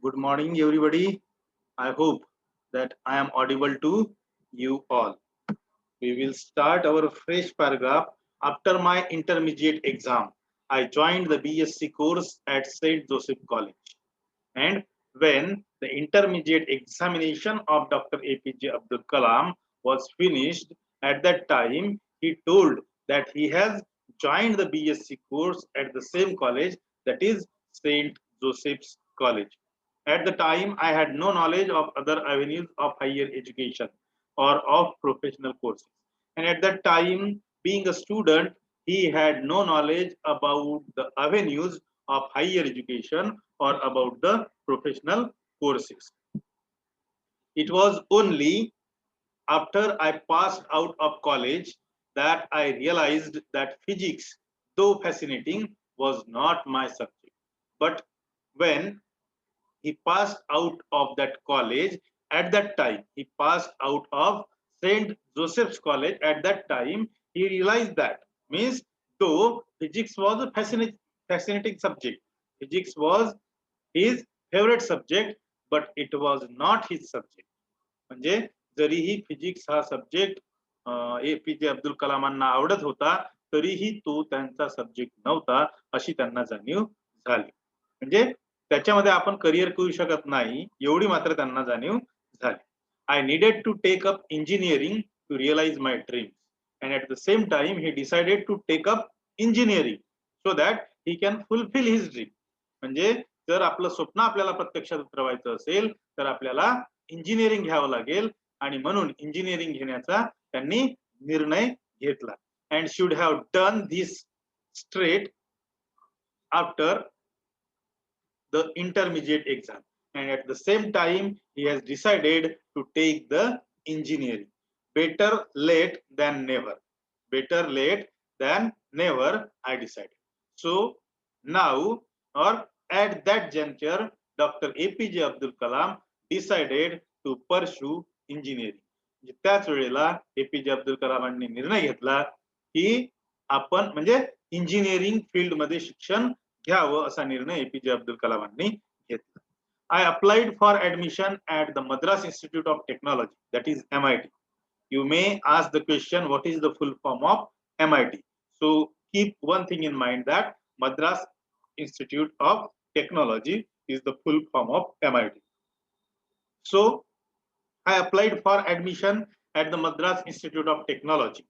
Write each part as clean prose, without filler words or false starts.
Good morning, everybody. I hope that I am audible to you all. We will start our fresh paragraph. After my intermediate exam, I joined the BSc course at St. Joseph College. And when the intermediate examination of Dr. APJ Abdul Kalam was finished, at that time he told that he has joined the BSc course at the same college, that is St. Joseph's College. At the time, I had no knowledge of other avenues of higher education or of professional courses. And at that time, being a student, he had no knowledge about the avenues of higher education or about the professional courses. It was only after I passed out of college that I realized that physics, though fascinating, was not my subject. But when he passed out of that college, at that time, he passed out of St. Joseph's College, at that time, he realized that, means though physics was a fascinating subject, physics was his favorite subject, but it was not his subject. म्हणजे जरीही physics हा subject APJ Abdul कलामांना आवडत होता, तरीही तो त्यांचा subject नव्हता अशी त्यांना जाणीव झाली. म्हणजे त्याच्यामध्ये आपण करिअर करू शकत नाही एवढी मात्र त्यांना जाणीव झाली. I needed to take up engineering to realise my dreams and at the same time he decided to take up engineering so that he can fulfil his dream. म्हणजे जर आपलं स्वप्न आपल्याला प्रत्यक्षात उतरवायचं असेल तर आपल्याला इंजिनिअरिंग घ्यावं लागेल आणि म्हणून इंजिनिअरिंग घेण्याचा त्यांनी निर्णय घेतला. And should have done this straight after the intermediate exam, and at the same time he has decided to take the engineering. Better late than never, better late than never, I decided. So now, or at that juncture, Dr. APJ Abdul Kalam decided to pursue engineering. त्याच वेळेला APJ Abdul कलामांनी निर्णय घेतला की आपण म्हणजे engineering field मध्ये शिक्षण घ्यावं असा निर्णय APJ अब्दुल कलामांनी घेतला. I applied for admission at the Madras Institute of Technology, that is MIT. You may ask the question, what is the full form of MIT? So keep one thing in mind, that Madras Institute of Technology is the full form of MIT. So I applied for admission at the Madras Institute of Technology.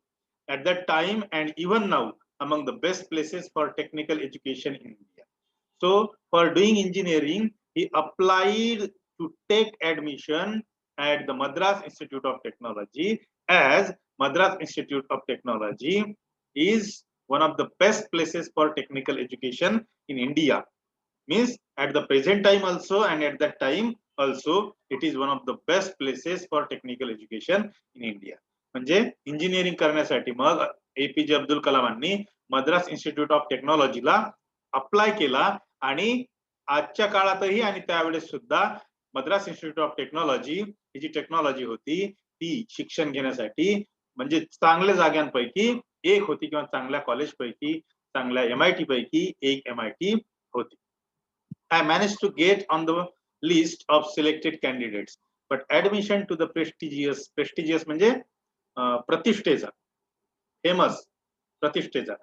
At that time and even now, among the best places for technical education in India. So for doing engineering, he applied to take admission at the Madras Institute of Technology, as Madras Institute of Technology is one of the best places for technical education in India. Means at the present time also and at that time also, it is one of the best places for technical education in India. म्हणजे engineering करण्यासाठी मग APJ Abdul कलामांनी Madras institute of टेक्नॉलॉजीला apply केला. आणि आजच्या काळातही आणि त्यावेळेस सुद्धा मद्रास इन्स्टिट्यूट ऑफ टेक्नॉलॉजी ही जी टेक्नॉलॉजी होती ती शिक्षण घेण्यासाठी म्हणजे चांगल्या जागांपैकी एक होती किंवा चांगल्या कॉलेज पैकी चांगल्या MIT पैकी एक MIT होती. I managed to get on the list of selected candidates, but admission to the prestigious म्हणजे प्रतिष्ठेचा, famous प्रतिष्ठेचा,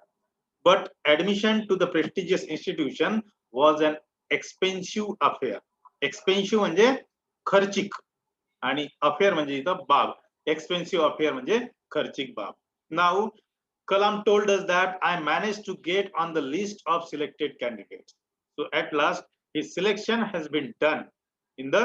but admission to the prestigious institution was an expensive affair. Expensive म्हणजे खर्चिक आणि अफेअर म्हणजे इथं बाब. Expensive affair म्हणजे खर्चिक बाब. Now Kalam told us that I managed to get on the list of selected candidates. So at last his selection has been done in the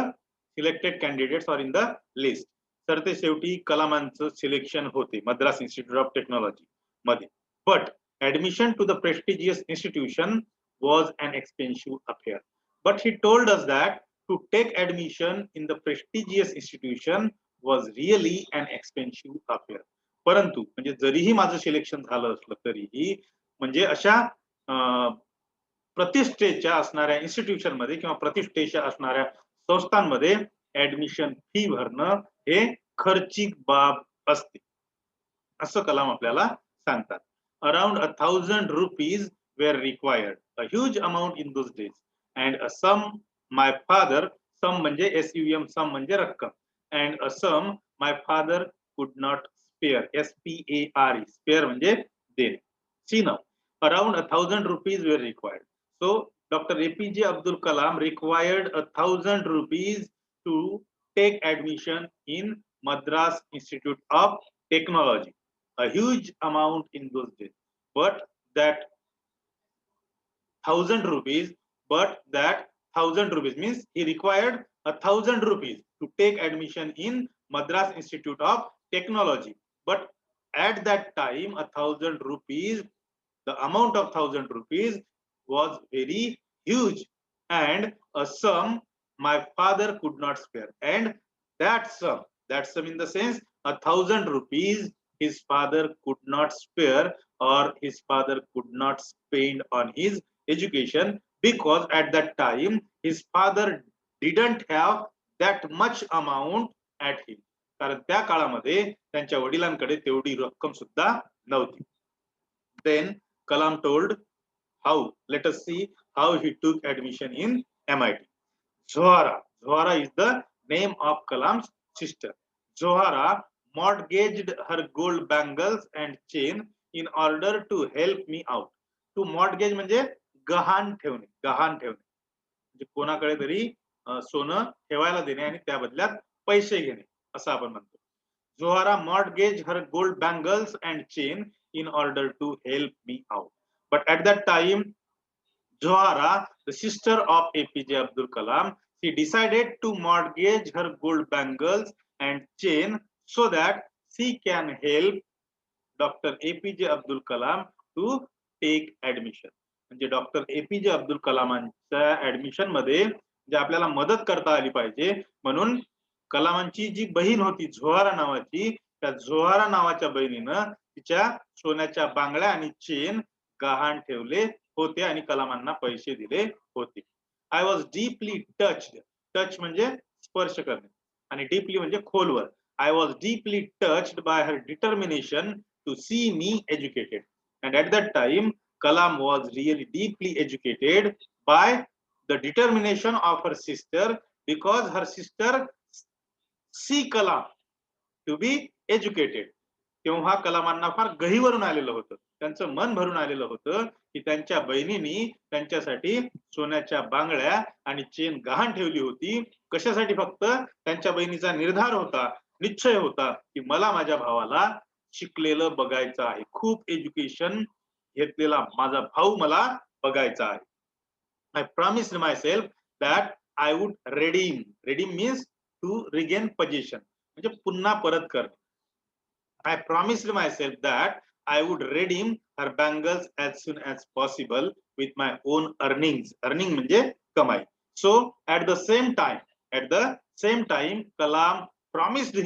selected candidates or in the list. तर ते शेवटी कलामांचं selection होते Madras institute of technology मध्ये. But admission to the prestigious institution was an expensive affair. But he told us that to take admission in the prestigious institution was really an expensive affair. परंतु म्हणजे जरीही माझं selection झालं असलं तरीही म्हणजे अशा प्रतिष्ठेच्या असणाऱ्या इन्स्टिट्यूशन मध्ये किंवा प्रतिष्ठेच्या असणाऱ्या संस्थांमध्ये ऍडमिशन फी भरणं हे खर्चिक बाब असते असं कलाम आपल्याला सांगतात. Around 1000 rupees were required, a huge amount in those days, and a sum my father sum म्हणजे SUM, सम म्हणजे रक्कम. And a sum my father could not spare, SPARE, spare म्हणजे देणे. See now, around 1000 rupees were required. So Dr. APJ Abdul Kalam required 1000 rupees to take admission in Madras Institute of Technology, a huge amount in those days. But that 1000 rupees, but that 1000 rupees means he required 1000 rupees to take admission in Madras Institute of Technology. But at that time, 1000 rupees, the amount of 1000 rupees was very huge, and a sum my father could not spare. And that sum in the sense 1000 rupees, his father could not spare, or his father could not spend on his education, because at that time his father didn't have that much amount at him. कारण त्या काळामध्ये त्यांच्या वडिलांकडे तेवढी रक्कम सुद्धा नव्हती. Then Kalam told how. Let us see how he took admission in MIT. Zohara is the name of Kalam's sister. Zohara mortgaged her gold bangles and chain in order to help me out. To mortgage म्हणजे गहाण ठेवणे, म्हणजे कोणाकडे तरी सोनं ठेवायला देणे आणि त्या बदल्यात पैसे घेणे असं आपण म्हणतो. Zohara mortgaged her gold bangles and chain in order to help me out. But at that time, Zohara, the sister of APJ Abdul Kalam, she decided to mortgage her gold bangles and chain so that she can help Dr. APJ Abdul Kalam to take admission. म्हणजे doctor APJ Abdul कलामांच्या admission मध्ये जे आपल्याला मदत करता आली पाहिजे, म्हणून कलामांची जी बहीण होती झोहारा नावाची, त्या झोहारा नावाच्या बहिणीनं तिच्या सोन्याच्या बांगड्या आणि चेन गहाण ठेवले होते आणि कलामांना पैसे दिले होते. I was deeply touched, touch म्हणजे स्पर्श करणे आणि डीपली म्हणजे खोलवर. I was deeply touched bye her determination to see me educated. And at that time, Kalam was really deeply educated by the determination of her sister, because her sister see Kalam to be educated. तेव्हा कलामांना फार गहिवरून आलेलं होतं, त्यांचं मन भरून आलेलं होतं की त्यांच्या बहिणींनी त्यांच्यासाठी सोन्याच्या बांगड्या आणि चेन गहाण ठेवली होती. कशासाठी? फक्त त्यांच्या बहिणीचा निर्धार होता, निश्चय होता की मला माझ्या भावाला शिकलेलं बघायचं आहे, खूप एज्युकेशन घेतलेला माझा भाऊ मला बघायचा आहे. I promised myself that I would redeem. Redeem means to regain possession, म्हणजे पुन्हा परत करणे. I promised myself that I would redeem her bangles as soon as possible with my own earnings. Earning म्हणजे कमाई. So at the same time, Kalam promised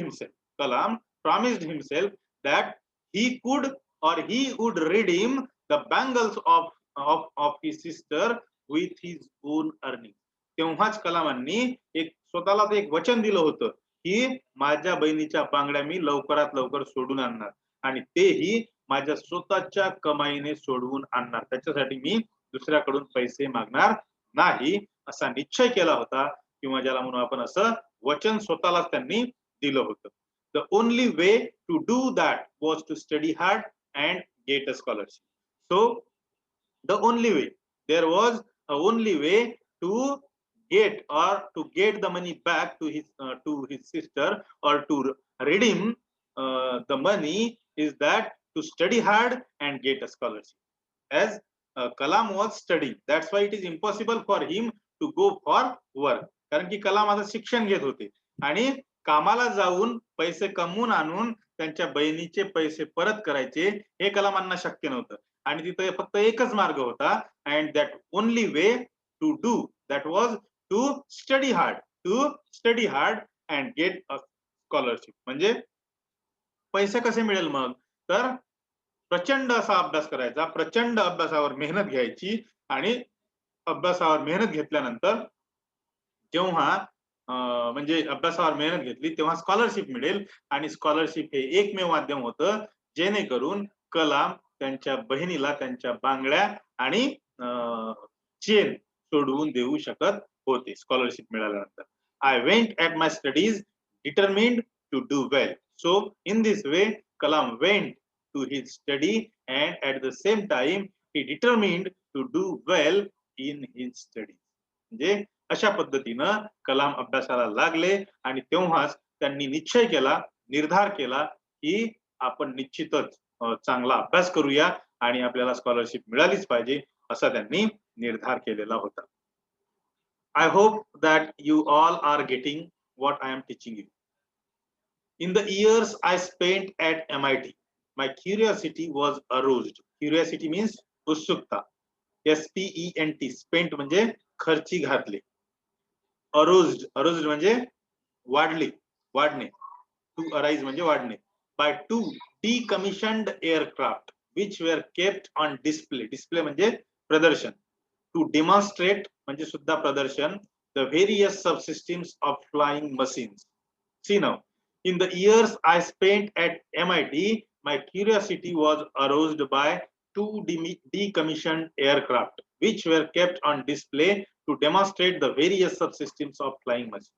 himself that he could, or he would redeem the bangles of his sister with his own earnings. तेव्हाच कलामांनी स्वतःला एक वचन दिलं होतं की माझ्या बहिणीच्या बांगड्या मी लवकरात लवकर सोडून आणणार, आणि तेही माझ्या स्वतःच्या कमाईने सोडवून आणणार. त्याच्यासाठी मी दुसऱ्याकडून पैसे मागणार नाही असा निश्चय केला होता, किंवा ज्याला म्हणून आपण असं वचन स्वतःलाच त्यांनी दिलं होतं. The only way to do that was to study hard and get a scholarship. So the only way, there was a only way to get the money back to his sister, or to redeem the money, is that to study hard and get a scholarship. As Kalam was studying, that's why it is impossible for him to go for work. कारण की कलाम आता शिक्षण घेत होते आणि कामाला जाऊन पैसे कमवून आणून त्यांच्या बहिणीचे पैसे परत करायचे हे कलामांना शक्य नव्हतं. आणि तिथे फक्त एकच मार्ग होता, and that only way to do that was to study hard and get a scholarship. म्हणजे पैसे कसे मिळेल मग? तर प्रचंड असा अभ्यास करायचा, प्रचंड अभ्यासावर मेहनत घ्यायची, आणि अभ्यासावर मेहनत घेतल्यानंतर जेव्हा म्हणजे अभ्यासावर मेहनत घेतली तेव्हा स्कॉलरशिप मिळेल. आणि स्कॉलरशिप हे एकमेव माध्यम होतं जेणेकरून कलाम त्यांच्या बहिणीला त्यांच्या बांगड्या आणि चेन सोडवून देऊ शकत होते स्कॉलरशिप मिळाल्यानंतर. I went at my studies determined to do well. So in this way, Kalam went to his study and at the same time he determined to do well in his studies. म्हणजे अशा पद्धतीनं कलाम अभ्यासाला लागले आणि तेव्हाच त्यांनी निश्चय केला, निर्धार केला की आपण निश्चितच चांगला अभ्यास करूया आणि आपल्याला स्कॉलरशिप मिळालीच पाहिजे असा त्यांनी निर्धार केलेला होता. I hope that you all are getting what I am teaching you. In the years I spent at MIT, my curiosity was aroused. Curiosity means उत्सुकता. SPENT, spent म्हणजे खर्ची घातले. Aroused, aroused म्हणजे वाढले, वाढणे. To arise म्हणजे वाढणे. By two decommissioned aircraft which were kept on display. Display म्हणजे प्रदर्शन. To demonstrate म्हणजे सुद्धा प्रदर्शन the various subsystems of flying machines. See now, in the years I spent at MIT, my curiosity was aroused by two decommissioned aircraft which were kept on display to demonstrate the various subsystems of flying machines.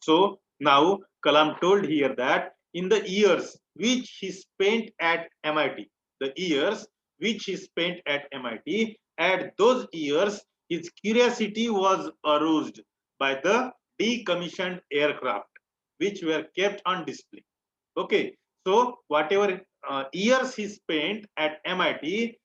So now Kalam told here that in the years which he spent at MIT, the years which he spent at MIT, at those years his curiosity was aroused by the decommissioned aircraft which were kept on display. Okay, so whatever years he spent at MIT,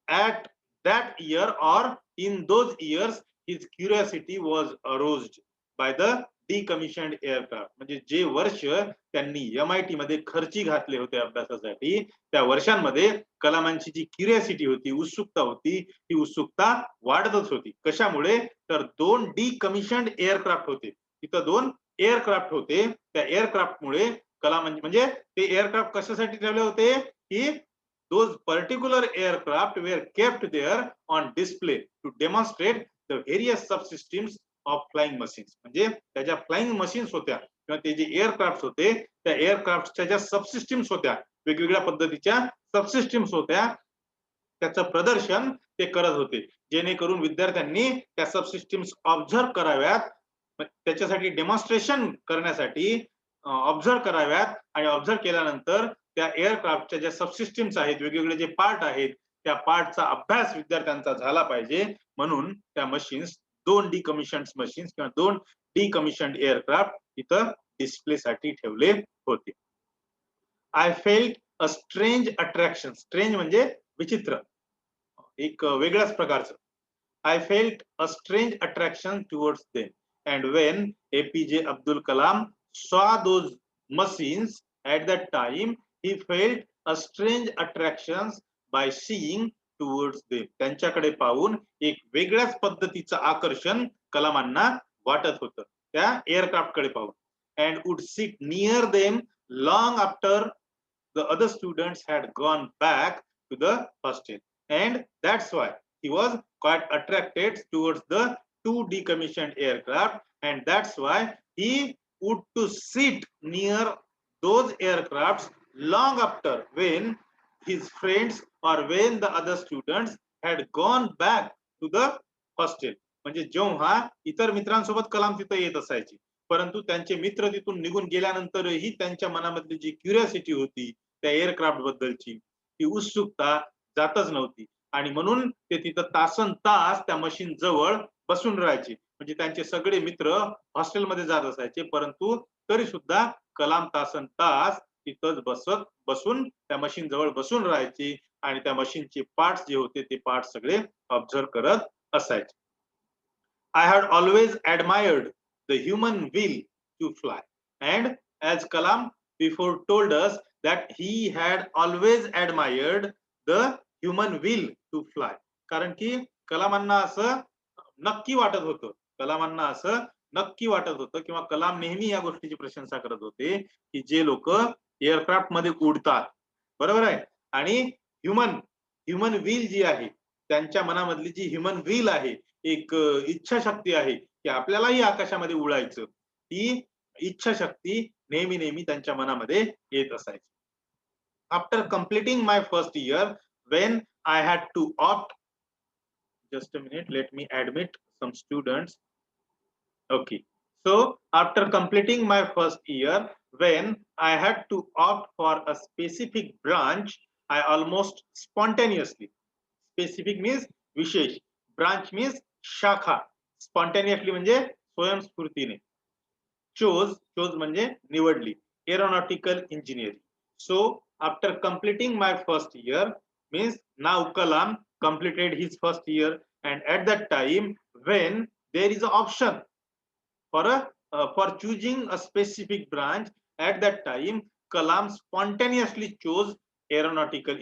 at that year or in those years his curiosity was aroused by the decommissioned aircraft. म्हणजे जे वर्ष त्यांनी MIT मध्ये खर्ची घातले होते अभ्यासासाठी त्या वर्षांमध्ये कलामांची जी क्युरियोसिटी होती, उत्सुकता होती, ती उत्सुकता वाढतच होती. कशामुळे? तर दोन डिकमिशन्ड एअरक्राफ्ट होते. तिथं दोन एअरक्राफ्ट होते. त्या एअरक्राफ्टमुळे कलाम म्हणजे ते एअरक्राफ्ट कशासाठी ठेवले होते की those particular aircraft were kept there on display to demonstrate the various subsystems of flying machines. म्हणजे त्याच्या फ्लाइंग मशीन्स होत्या किंवा ते जे एअरक्राफ्ट होते त्या एअरक्राफ्टच्या ज्या सबसिस्टम्स होत्या, वेगवेगळ्या पद्धतीच्या सबसिस्टम्स होत्या, त्याचं प्रदर्शन ते करत होते जेणेकरून विद्यार्थ्यांनी त्या सबसिस्टम्स ऑब्झर्व कराव्यात, त्याच्यासाठी डेमॉन्स्ट्रेशन करण्यासाठी ऑब्झर्व कराव्यात आणि ऑब्झर्व केल्यानंतर त्या एअरक्राफ्टच्या ज्या सबसिस्टम्स आहेत, वेगवेगळे जे पार्ट आहेत, त्या पार्टचा अभ्यास विद्यार्थ्यांचा झाला पाहिजे म्हणून त्या मशीन्स दोन डिकमिशन्ड मशीन्स किंवा दोन डिकमिशन्ड एअरक्राफ्ट इथं डिस्प्लेसाठी ठेवले होते. I felt a strange attraction. Strange म्हणजे विचित्र, एक वेगळ्याच प्रकारचं. I felt a strange attraction towards them and when APJ Abdul Kalam saw those machines at that time, he felt a strange attraction by seeing towards them. त्यांच्याकडे पाहून एक वेगळ्याच पद्धतीचं आकर्षण कलामांना वाटत होतं त्या एअरक्राफ्ट कडे पाहून. and would sit near them long after the other students had gone back to the hostel. And that's why he was quite attracted towards the two decommissioned aircraft, and that's why he would to sit near those aircrafts long after when his friends or when the other students had gone back to the hostel. म्हणजे जेव्हा इतर मित्रांसोबत कलाम तिथे येत असायची परंतु त्यांचे मित्र तिथून निघून गेल्यानंतरही त्यांच्या मनामधली जी क्युरियोसिटी होती त्या एअरक्राफ्ट बद्दलची ती उत्सुकता जातच नव्हती आणि म्हणून ते तिथं तासन तास त्या मशीन जवळ बसून राहायचे. म्हणजे त्यांचे सगळे मित्र हॉस्टेलमध्ये जात असायचे परंतु तरी सुद्धा कलाम तासन तास तिथंच बसून त्या मशीन जवळ बसून राहायचे आणि त्या मशीनचे पार्ट्स जे होते ते पार्ट्स सगळे ऑब्झर्व करत असायचे. I had always admired the human will to fly, and as Kalam before told us that he had always admired the human will to fly. कारण की कलामांना असं नक्की वाटत होतं, कलामांना असं नक्की वाटत होतं किंवा कलाम नेहमी या गोष्टीची प्रशंसा करत होते की जे लोक एअरक्राफ्ट मध्ये उडतात, बरोबर आहे, आणि ह्युमन विल जी आहे त्यांच्या मनामधली जी ह्युमन विल आहे, एक इच्छाशक्ती आहे की आपल्यालाही आकाशामध्ये उडायचं, ती इच्छाशक्ती नेहमी नेहमी त्यांच्या मनामध्ये येत असायची. After completing my first year when I had to opt, just a minute, let me admit some students. Okay, So after completing my first year, when I had to opt for a specific branch, I almost spontaneously, specific means विशेष, branch means शाखा, spontaneously म्हणजे स्वयंस्फूर्तीने, chose म्हणजे निवडली, aeronautical engineering. So after completing my first year, means now Kalam completed his first year, and at that time when there is an option for choosing a specific branch, at that time Kalam spontaneously chose aeronautical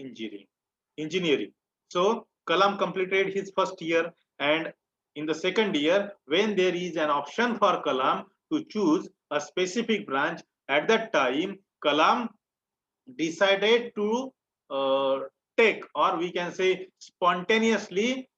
engineering. So Kalam completed his first year, and in the second year when there is an option for Kalam to choose a specific branch, at that time Kalam decided to take, or we can say spontaneously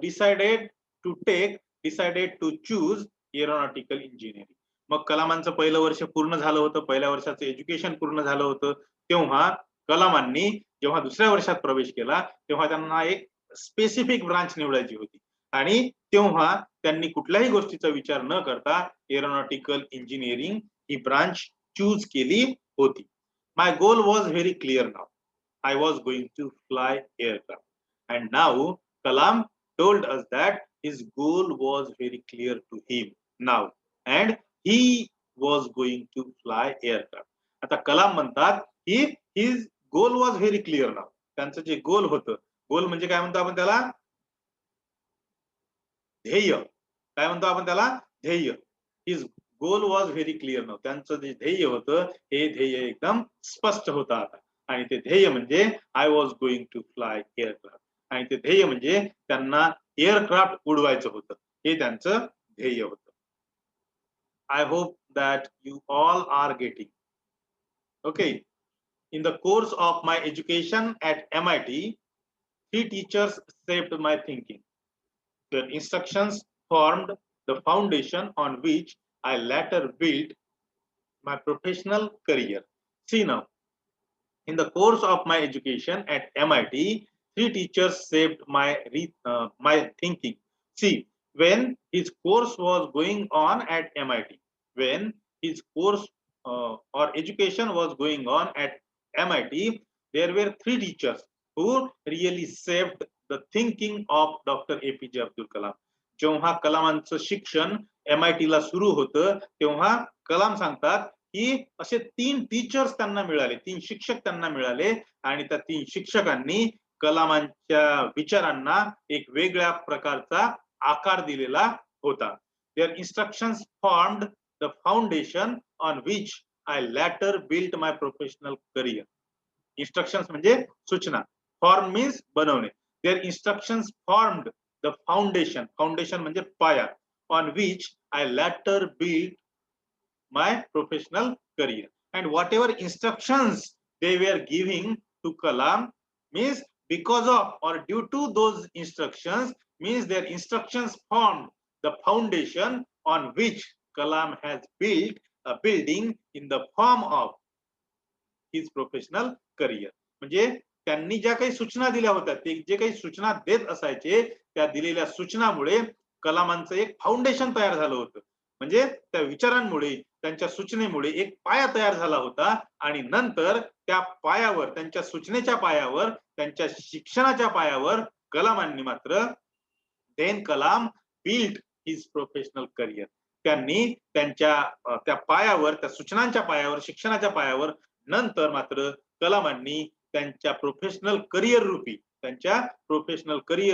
decided to choose aeronautical engineering. मग कलामांचं पहिलं वर्ष पूर्ण झालं होतं, पहिल्या वर्षाचं education पूर्ण झालं होतं, तेव्हा कलामांनी जेव्हा दुसऱ्या वर्षात प्रवेश केला तेव्हा त्यांना एक स्पेसिफिक ब्रांच निवडायची होती, आणि तेव्हा त्यांनी कुठल्याही गोष्टीचा विचार न करता एरोनॉटिकल इंजिनिअरिंग ही ब्रांच चूज केली होती. My goal was very clear now. I was going to fly aircraft. And now Kalam told us that his goal was very clear to him now. And he was going to fly aircraft. आता कलाम म्हणतात की his goal was very clear now. त्यांचं जे गोल होतं, गोल म्हणजे काय म्हणतो आपण त्याला, ध्येय. काय म्हणतो आपण त्याला, ध्येय. His goal was very clear now. त्यांचं जे ध्येय होतं हे ध्येय एकदम स्पष्ट होतं आता, आणि ते ध्येय म्हणजे I was going to fly aircraft, आणि ते ध्येय म्हणजे त्यांना एअरक्राफ्ट उडवायचं होतं, हे त्यांचं ध्येय होतं. I hope that you all are getting. Okay. In the course of my education at MIT, 3 teachers shaped my thinking. Their instructions formed the foundation on which I later built my professional career. See now, in the course of my education at MIT, 3 teachers shaped my thinking. See, when his course was going on at MIT, when his course or education was going on at MIT, there were 3 teachers who really shaped the thinking of Dr. APJ Abdul Kalam. जेव्हा कलामांचं शिक्षण MIT ला सुरू होतं तेव्हा कलाम सांगतात की असे 3 teachers त्यांना मिळाले, 3 शिक्षक त्यांना मिळाले, आणि त्या 3 शिक्षकांनी कलामांच्या विचारांना एक वेगळ्या प्रकारचा आकार दिलेला होता. Their instructions formed the foundation on which I later built my professional career. Instructions म्हणजे सूचना, फॉर्म मीन्स बनवणे. Their instructions formed the foundation, foundation म्हणजे पाया, on which I later built my professional career. And whatever instructions they were giving to Kalam, means because of or due to those instructions, means their instructions formed the foundation on which Kalam has built a building in the form of his professional career. म्हणजे त्यांनी ज्या काही सूचना दिल्या होत्या, ते जे काही सूचना देत असायचे, त्या दिलेल्या सूचनामुळे कलामांचं एक फाउंडेशन तयार झालं होतं. म्हणजे त्या विचारांमुळे, त्यांच्या सूचनेमुळे एक पाया तयार झाला होता, आणि नंतर त्या पायावर, त्यांच्या सूचनेच्या पायावर, त्यांच्या शिक्षणाच्या पायावर कलामांनी मात्र then Kalam built his professional career. त्यांनी त्यांच्या त्या पायावर, त्या सूचनांच्या पायावर, शिक्षणाच्या पायावर नंतर मात्र कलामांनी त्यांच्या प्रोफेशनल करिअर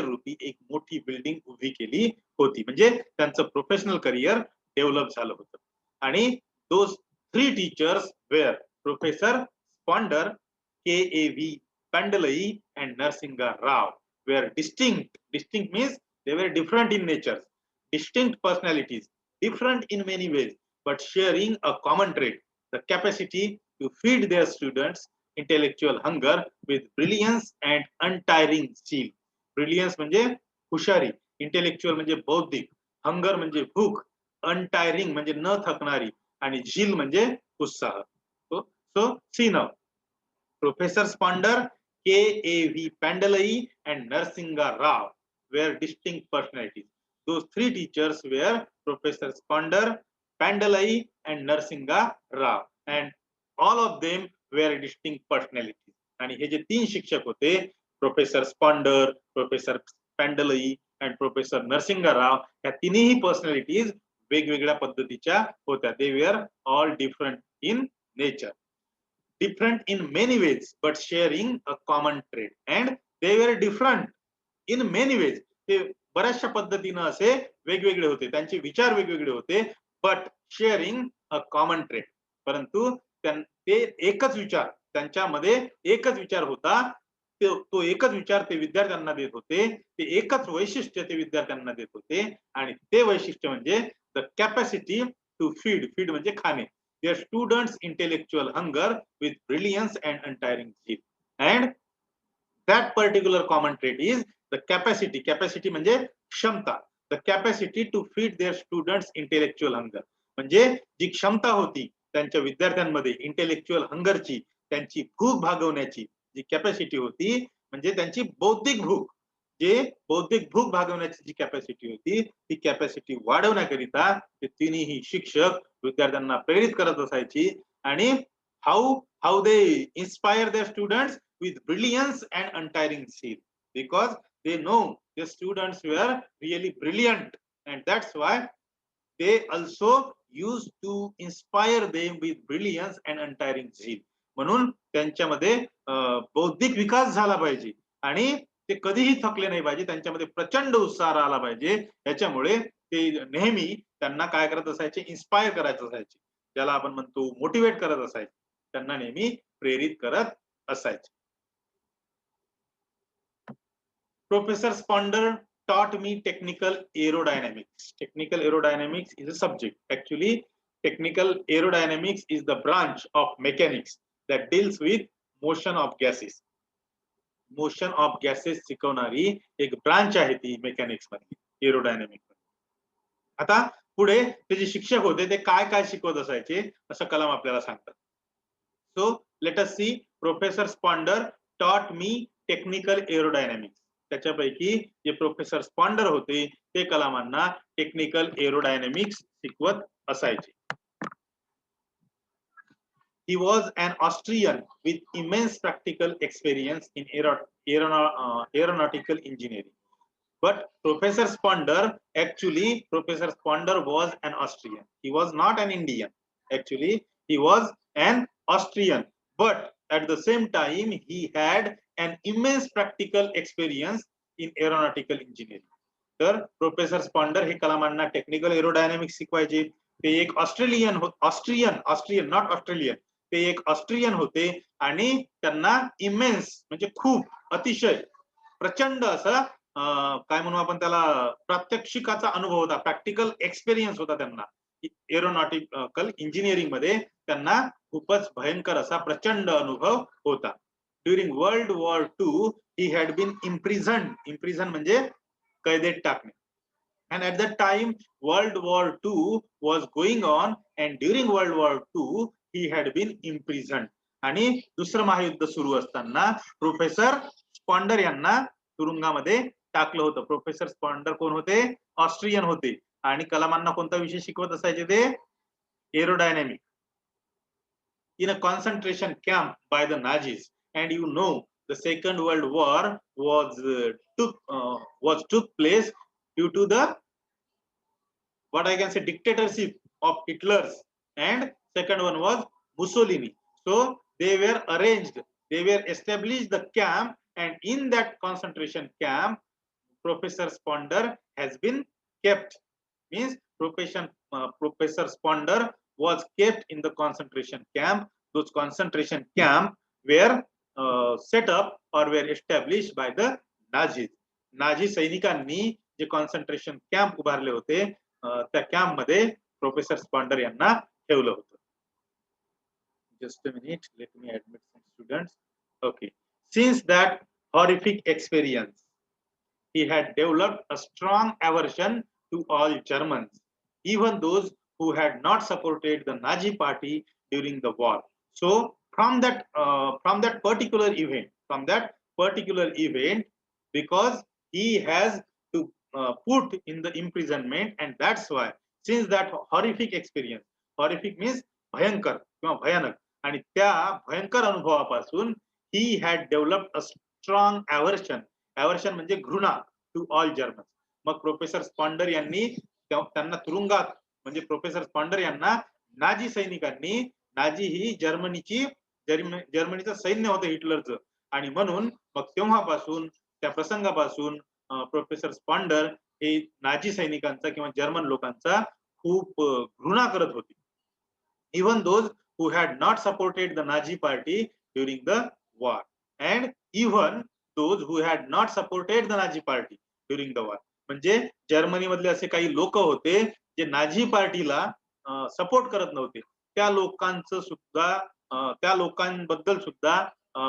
रूपी एक मोठी बिल्डिंग उभी केली होती. म्हणजे त्यांचं प्रोफेशनल करिअर डेव्हलप झालं होतं. आणि those 3 teachers were professor Sponder, KAV Pandalai, and Narsinga Rao, were distinct means they were different in nature, distinct personalities, different in many ways, but sharing a common trait, the capacity to feed their students intellectual hunger with brilliance and untiring zeal. Brilliance म्हणजे हुशारी, intellectual म्हणजे बौद्धिक, hunger म्हणजे भूक, untiring म्हणजे न थकणारी, आणि zeal म्हणजे उत्साह. So see now, Professor Sponder, KAV Pandalai, and Narsinga Rao were distinct personalities. Those 3 teachers were Professor Sponder, Pandalai and Narsinga Rao, and all of them were distinct personalities. आणि हे जे तीन शिक्षक होते, प्रोफेसर स्पॉन्डर, प्रोफेसर पॅन्डलई अँड प्रोफेसर नरसिंगा राव, या तिन्ही personalities वेगवेगळ्या पद्धतीच्या होत्या. They were all different in nature, different in many ways but sharing a common trait, and they were different in many ways. ते बऱ्याचशा पद्धतीने असे वेगवेगळे होते, त्यांचे विचार वेगवेगळे होते, but sharing a common trait. परंतु ते एकच विचार, त्यांच्यामध्ये एकच विचार होता, तो एकच विचार ते विद्यार्थ्यांना देत होते, ते एकच वैशिष्ट्य ते विद्यार्थ्यांना देत होते, आणि ते वैशिष्ट्य म्हणजे द कॅपॅसिटी टू फीड म्हणजे खाणे. Their students' intellectual hunger with brilliance and untiring zeal, and that particular common trait is the capacity. Capacity म्हणजे क्षमता. The capacity to feed their students' intellectual hunger. म्हणजे जी क्षमता होती त्यांच्या विद्यार्थ्यांमध्ये इंटेलेक्च्युअल हंगरची, त्यांची भूक भागवण्याची जी कॅपॅसिटी होती, म्हणजे त्यांची बौद्धिक भूक, जे बौद्धिक भूक भागवण्याची जी कॅपॅसिटी होती, ती कॅपॅसिटी वाढवण्याकरिता ते तिन्ही शिक्षक विद्यार्थ्यांना प्रेरित करत असायची. आणि how they inspire their students with brilliance and untiring zeal, because they know the students were really brilliant, and that's why they also used to inspire them with brilliance and untiring zeal. म्हणून त्यांच्यामध्ये बौद्धिक विकास झाला पाहिजे आणि ते कधीही थकले नाही पाहिजे, त्यांच्यामध्ये प्रचंड उत्साह आला पाहिजे. याच्यामुळे ते नेहमी त्यांना काय करत असायचे, इन्स्पायर करायचं असायचे, ज्याला आपण म्हणतो मोटिवेट करत असायचे, त्यांना नेहमी प्रेरित करत असायचे. Professor Sponder taught me technical aerodynamics. Technical aerodynamics is a subject. Actually, technical aerodynamics is the branch of mechanics that deals with motion of gases. Motion of gases शिकवणारी एक ब्रांच आहे ती मेकॅनिक्स मध्ये, एरोडायनामिक्स मध्ये. आता पुढे ते जे शिक्षक होते ते काय काय शिकवत असायचे असं कलाम आपल्याला सांगतात. So let us see. Professor Sponder taught me technical aerodynamics. त्याच्यापैकी जे प्रोफेसर स्पॉन्डर होते ते कलामांना टेक्निकल एरोडायनामिक्स शिकवत असायचे. He was an Austrian with immense practical experience in aeronautical engineering. But Professor Sponder was an Austrian. He was not an Indian. Actually, he was an Austrian. But at the same time, he had an immense practical experience in aeronautical engineering. तर professor स्पॉन्डर हे कलामांना technical aerodynamics शिकवायचे. ते एक Austrian not Australian, ते एक Austrian होते आणि त्यांना इमेन्स म्हणजे खूप, अतिशय, प्रचंड असं काय म्हणू आपण त्याला, प्रात्यक्षिकाचा अनुभव होता, प्रॅक्टिकल एक्सपिरियन्स होता त्यांना एरोनॉटिकल इंजिनिअरिंग मध्ये. त्यांना खूपच भयंकर असा प्रचंड अनुभव होता. During world war II he had been imprison म्हणजे कैदेत टाकणे. And at that time World War II was going on, and during World War II he had been imprisoned. आणि दुसरं महायुद्ध सुरू असताना प्रोफेसर स्पॉन्डर यांना तुरुंगामध्ये टाकलं होतं. प्रोफेसर स्पॉन्डर कोण होते? ऑस्ट्रियन होते. आणि कलामांना कोणता विषय शिकवत असायचे ते? Aerodynamic. In a concentration camp by the Nazis, and you know the Second World War was took place due to the, what I can say, dictatorship of Hitler's, and second one was Mussolini. So they were established the camp, and in that concentration camp Professor Sponder has been kept. Means Professor Sponder was kept in the concentration camp. Those concentration camp were set up or were established by the Nazis. Nazi सैनिकांनी जे concentration camp उभारले होते त्या camp मध्ये professor स्पॉन्डर यांना ठेवलं होतं. Just a minute, let me admit some students. Okay. Since that horrific experience, he had developed a strong aversion to all Germans, even those who had not supported the Nazi party during the war. So from that particular event, because he has to put in the imprisonment, and that's why Since that horrific experience, horrific means भयंकर किंवा भयानक, आणि त्या भयंकर अनुभवापासून he had developed a strong aversion. Aversion म्हणजे घृणा to all Germans. मग professor स्पॉन्डर यांनी त्यांना तुरुंगात, म्हणजे प्रोफेसर स्पॉन्डर यांना नाझी सैनिकांनी, नाझी ही जर्मनीचं सैन्य होतं हिटलरचं, आणि म्हणून मग तेव्हापासून त्या प्रसंगापासून प्रोफेसर स्पॉन्डर हे नाझी सैनिकांचा किंवा जर्मन लोकांचा खूप घृणा करत होते. Even those who had not supported the Nazi party during the war, and even those who had not supported the Nazi party during the war. म्हणजे जर्मनी मधले असे काही लोक होते जे नाझी पार्टीला सपोर्ट करत नव्हते, त्या लोकांचं सुद्धा, त्या लोकांबद्दल सुद्धा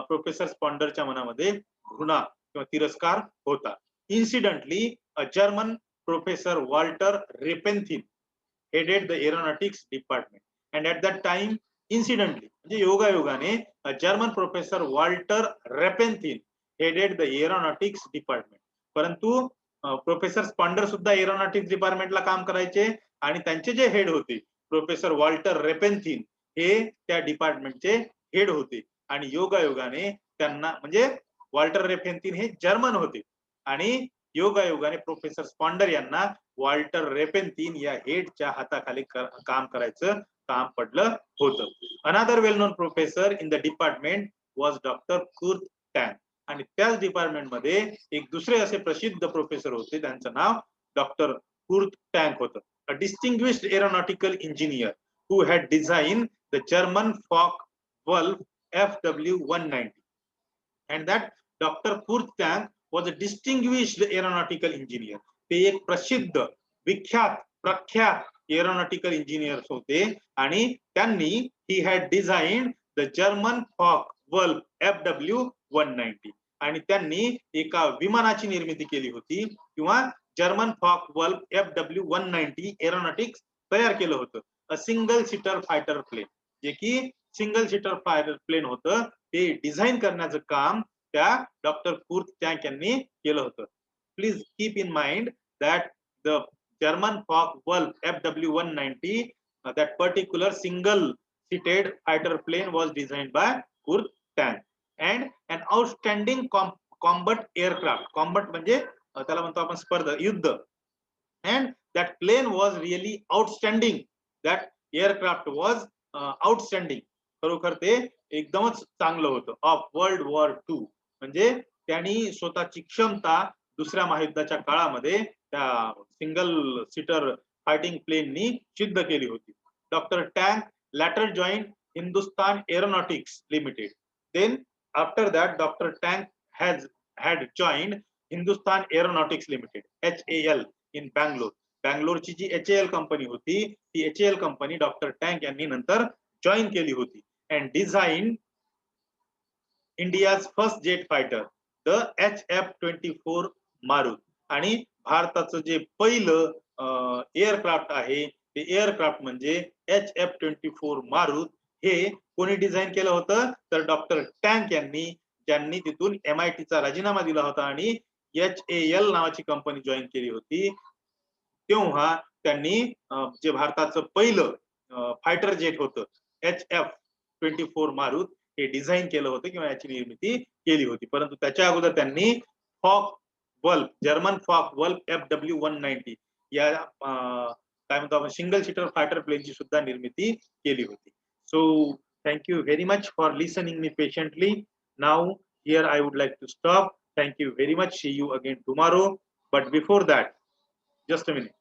प्रोफेसर स्पॉन्डरच्या मनामध्ये घृणा किंवा तिरस्कार होता. Incidentally, a German professor Walter Repentin headed the aeronautics department, and at that time, incidentally, म्हणजे योगायोगाने, a German professor Walter Repentin headed the aeronautics department. परंतु प्रोफेसर स्पॉन्डर सुद्धा एरोनॉटिक्स डिपार्टमेंटला काम करायचे, आणि त्यांचे जे हेड होते प्रोफेसर वॉल्टर रेपेन्थिन हे त्या डिपार्टमेंटचे हेड होते, आणि योगायोगाने त्यांना, म्हणजे वॉल्टर रेपेन्थिन हे जर्मन होते, आणि योगायोगाने प्रोफेसर स्पॉन्डर यांना वॉल्टर रेपेन्थिन या हेडच्या हाताखाली काम करायचं काम पडलं होतं. Another well non professor in the department was doctor Kurt tank, आणि त्याच डिपार्टमेंट मध्ये एक दुसरे असे प्रसिद्ध प्रोफेसर होते, त्यांचं नाव डॉक्टर कुर्ट टँक होतं. A distinguished aeronautical engineer who had design the German Focke Wulf FW-190, and that Dr. Kurt Tank was a distinguished aeronautical engineer. ते एक प्रसिद्ध, विख्यात, प्रख्यात एरोनॉटिकल इंजिनियर होते, आणि त्यांनी he had designed the German Focke-Wulf FW-190, आणि त्यांनी एका विमानाची निर्मिती केली होती, किंवा जर्मन Focke-Wulf FW-190 एरोनॉटिक्स तयार केलं होतं. A single seater fighter plane, जे की सिंगल सीटर फायटर प्लेन होतं, ते डिझाईन करण्याचं काम त्या डॉक्टर कुर्ट टँक यांनी केलं होतं. Please keep in mind that the German Focke-Wulf FW-190, that particular single seated fighter plane was designed by Kurt Tank, and an outstanding combat aircraft. Combat म्हणजे त्याला म्हणतो आपण स्पर्धा, युद्ध. And that plane was really outstanding. That aircraft was outstanding. खरोखर ते एकदमच चांगलं होतं. ऑफ वर्ल्ड वॉर 2, म्हणजे त्यांनी स्वतःची क्षमता दुसऱ्या महायुद्धाच्या काळामध्ये त्या सिंगल सीटर फायटिंग प्लेननी सिद्ध केली होती. Doctor tank later joined Hindustan Aeronautics Limited. Then after that, Dr. Tank had joined Hindustan Aeronautics Limited, HAL, in Bangalore. बँगलोरची जी HAL कंपनी होती, ती HAL कंपनी डॉक्टर टँक यांनी नंतर जॉईन केली होती, and designed India's first jet fighter, the HF-24 Marut. आणि भारताचं जे पहिलं एअरक्राफ्ट आहे, ते एअरक्राफ्ट म्हणजे HF-24 मारुत, हे कोणी डिझाईन केलं होतं, तर डॉक्टर टँक यांनी, ज्यांनी तिथून MIT चा राजीनामा दिला होता आणि HAL नावाची कंपनी जॉईन केली होती. तेव्हा त्यांनी जे भारताचं पहिलं फायटर जेट होतं HF-24 मारुत, हे डिझाईन केलं होतं किंवा याची निर्मिती केली होती. परंतु त्याच्या अगोदर त्यांनी Focke-Wulf, जर्मन Focke-Wulf FW-190 या काय म्हणतो आपण सिंगल सीटर फायटर प्लेनची सुद्धा निर्मिती केली होती. So thank you very much for listening me patiently. Now here I would like to stop. Thank you very much. See you again tomorrow. But before that, just a minute.